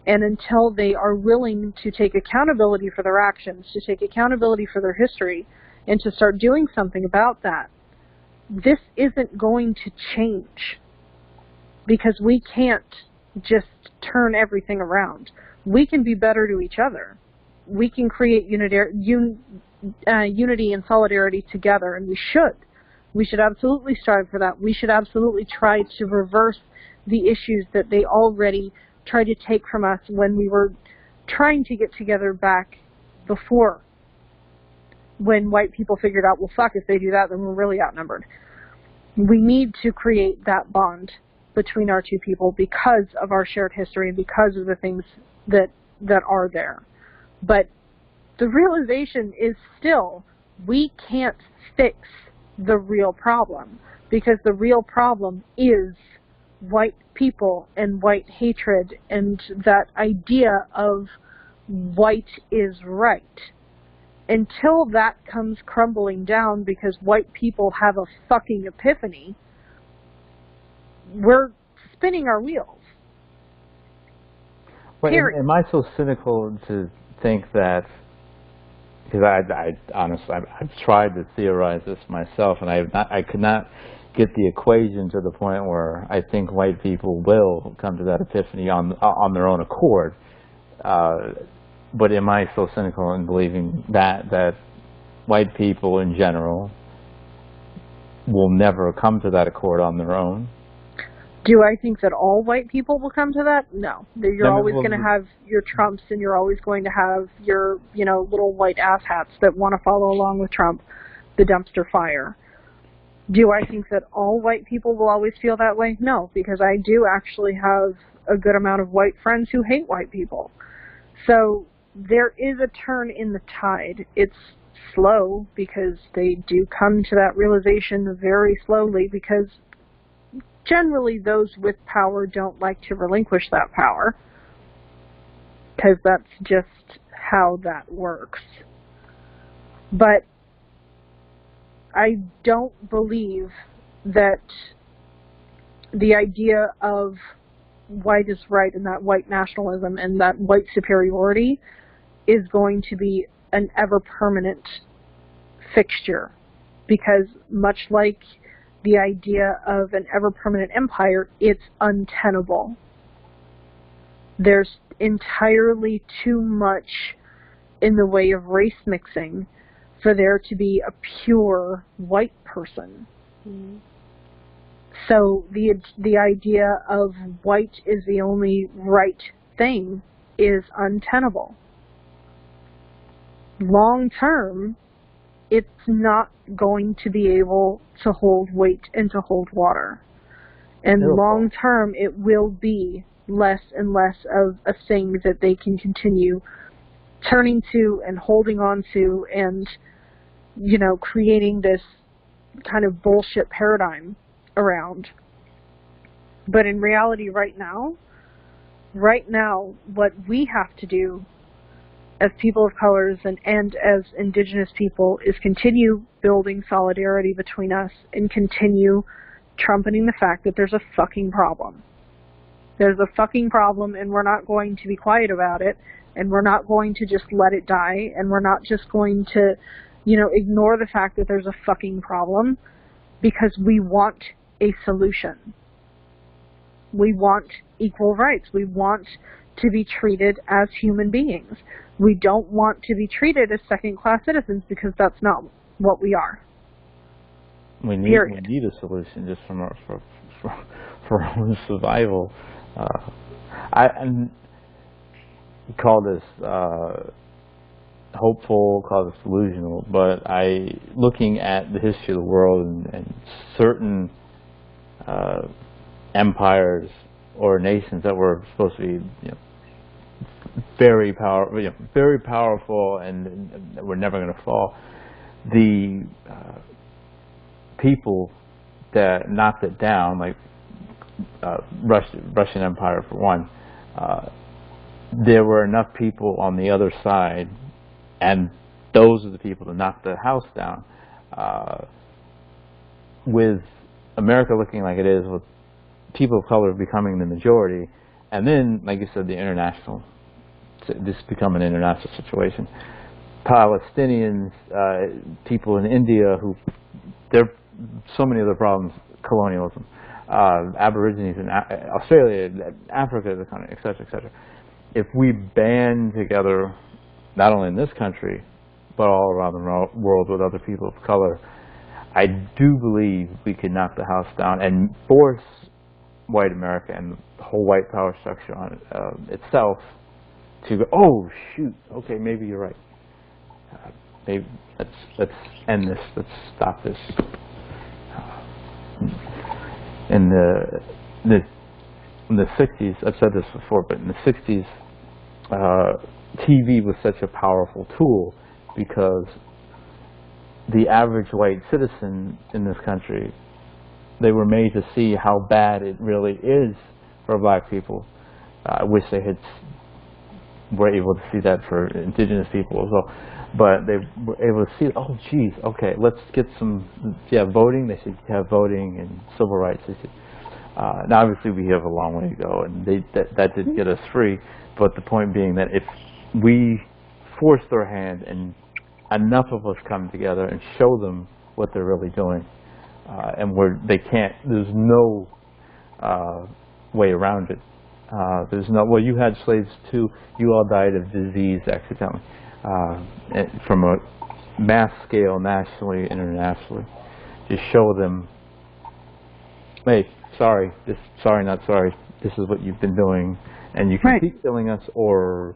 And until they are willing to take accountability for their actions, to take accountability for their history, and to start doing something about that, this isn't going to change. Because we can't just turn everything around. We can be better to each other. We can create unity and solidarity together, and we should. We should absolutely strive for that. We should absolutely try to reverse the issues that they already tried to take from us when we were trying to get together back before, when white people figured out, well, fuck, if they do that, then we're really outnumbered. We need to create that bond between our two people because of our shared history and because of the things that are there. But the realization is still, we can't fix the real problem, because the real problem is white people and white hatred and that idea of white is right. Until that comes crumbling down because white people have a fucking epiphany, we're spinning our wheels. Well, am I so cynical to think that, because I honestly, I've tried to theorize this myself, and I could not get the equation to the point where I think white people will come to that epiphany on their own accord. But am I so cynical in believing that white people in general will never come to that accord on their own? Do I think that all white people will come to that? No. You're always going to have your Trumps, and you're always going to have your, little white asshats that want to follow along with Trump, the dumpster fire. Do I think that all white people will always feel that way? No, because I do actually have a good amount of white friends who hate white people. So there is a turn in the tide. It's slow because they do come to that realization very slowly, because generally those with power don't like to relinquish that power, because that's just how that works. But I don't believe that the idea of white is right and that white nationalism and that white superiority is going to be an ever-permanent fixture, because much like the idea of an ever-permanent empire, it's untenable. There's entirely too much in the way of race mixing for there to be a pure white person. Mm-hmm. So the idea of white is the only right thing is untenable. Long term, it's not going to be able to hold weight and to hold water. And long term, it will be less and less of a thing that they can continue turning to and holding on to and, creating this kind of bullshit paradigm around. But in reality right now, what we have to do as people of colors and as Indigenous people is continue building solidarity between us and continue trumpeting the fact that there's a fucking problem. There's a fucking problem, and we're not going to be quiet about it, and we're not going to just let it die, and we're not just going to, ignore the fact that there's a fucking problem, because we want a solution. We want equal rights. We want to be treated as human beings. We don't want to be treated as second-class citizens, because that's not what we are. We need a solution just for our own survival. And call this hopeful, call this delusional, but looking at the history of the world and certain empires or nations that were supposed to be, very powerful, and were never going to fall. The people that knocked it down, like Russian Empire for one, there were enough people on the other side, and those are the people that knocked the house down. With America looking like it is, with people of color becoming the majority, and then, like you said, this become an international situation. Palestinians, people in India there are so many other problems, colonialism, Aborigines in Australia, Africa, et cetera, et cetera. If we band together, not only in this country, but all around the world with other people of color, I do believe we could knock the house down and force white America and the whole white power structure on itself to go, oh shoot, okay, maybe you're right. Maybe let's end this. Let's stop this. In the 60s, I've said this before, but in the 60s, TV was such a powerful tool because the average white citizen in this country, they were made to see how bad it really is for black people. I wish they were able to see that for Indigenous people as well. But they were able to see, oh, geez, okay, let's get voting. They should have voting and civil rights. Now, obviously, we have a long way to go, and that did get us free. But the point being that if we force their hand and enough of us come together and show them what they're really doing, and they can't, there's no way around it. Well, you had slaves too. You all died of disease accidentally. From a mass scale, nationally, internationally, just show them, hey, sorry, not sorry, this is what you've been doing, and you can keep killing us, or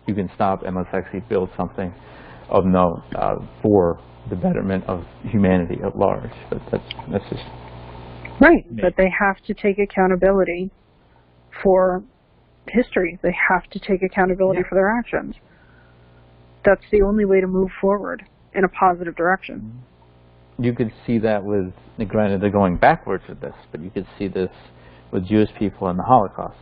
you can stop and let's actually build something of note for the betterment of humanity at large. But that's just right. But they have to take accountability for history. They have to take accountability for their actions. That's the only way to move forward in a positive direction. You could see that with, granted they're going backwards with this, but you could see this with Jewish people in the Holocaust.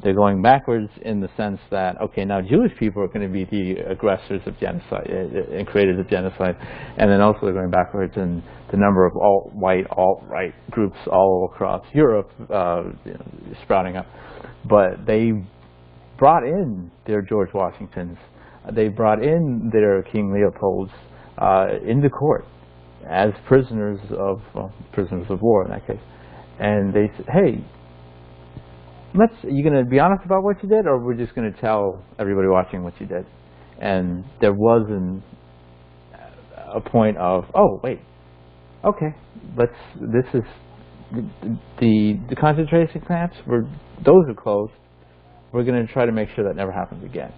They're going backwards in the sense that, okay, now Jewish people are going to be the aggressors of genocide and creators of genocide, and then also they're going backwards in the number of alt-white, alt-right groups all across Europe sprouting up. But they brought in their George Washingtons. They brought in their King Leopolds into court as prisoners of war in that case. And they said, hey, are you going to be honest about what you did, or we're just going to tell everybody watching what you did? And there wasn't a point of, oh, wait, okay, this is the concentration camps, those are closed. We're going to try to make sure that never happens again.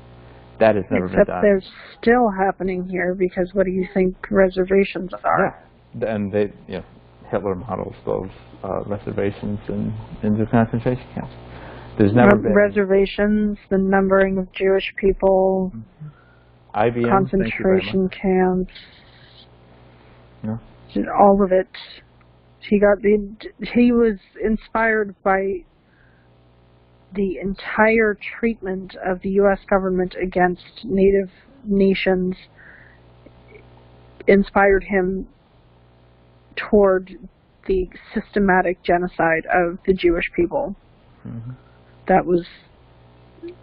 That has never been done. Except they're still happening here, because what do you think reservations are? Yeah, and Hitler models those reservations in the concentration camps. There's never been reservations, the numbering of Jewish people, IBM, concentration camps, yeah. all of it He was inspired by the entire treatment of the U.S. government against Native nations. Inspired him toward the systematic genocide of the Jewish people. Mm-hmm. That was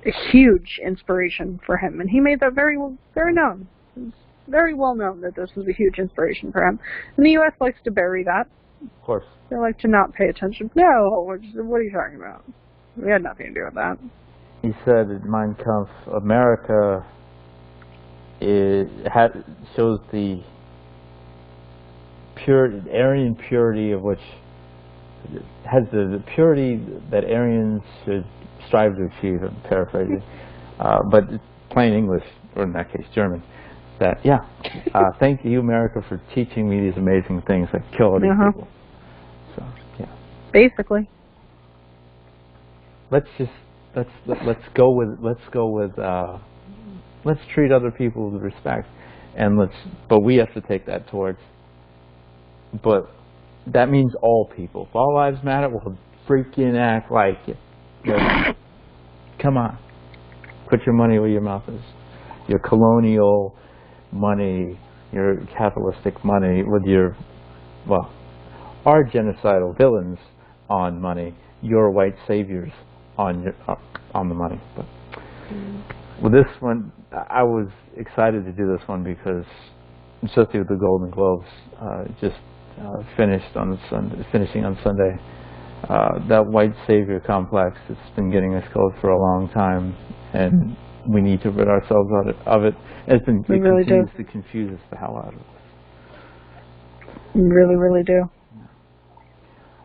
a huge inspiration for him, and he made that very, very known. It was very well known that this was a huge inspiration for him. And the U.S. likes to bury that. Of course. They like to not pay attention. No, what are you talking about? We had nothing to do with that. He said in Mein Kampf, America shows the Aryan purity of which has the purity that Aryans should strive to achieve. I'm paraphrasing, but plain English, or in that case German. That thank you, America, for teaching me these amazing things that kill other people. So basically, let's treat other people with respect, and but we have to take that towards. But that means all people. If all lives matter, we'll freaking act like it. Come on. Put your money where your mouth is. Your colonial money, your capitalistic money, with our genocidal villains on money, your white saviors on the money. But with this one, I was excited to do this one because, especially with the Golden Globes, finishing on Sunday. That white savior complex has been getting us killed for a long time, and we need to rid ourselves of it. It continues to confuse us the hell out of us. We really, really do.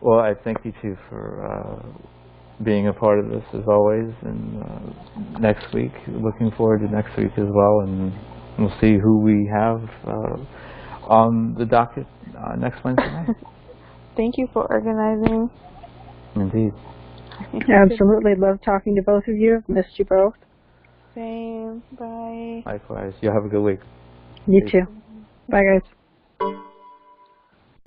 Well, I thank you two for being a part of this as always, and next week, looking forward to next week as well, and we'll see who we have on the docket next Wednesday night. Thank you for organizing. Indeed. Absolutely. Love talking to both of you. Missed you both. Same. Bye. Likewise. You have a good week. You too. Bye, guys.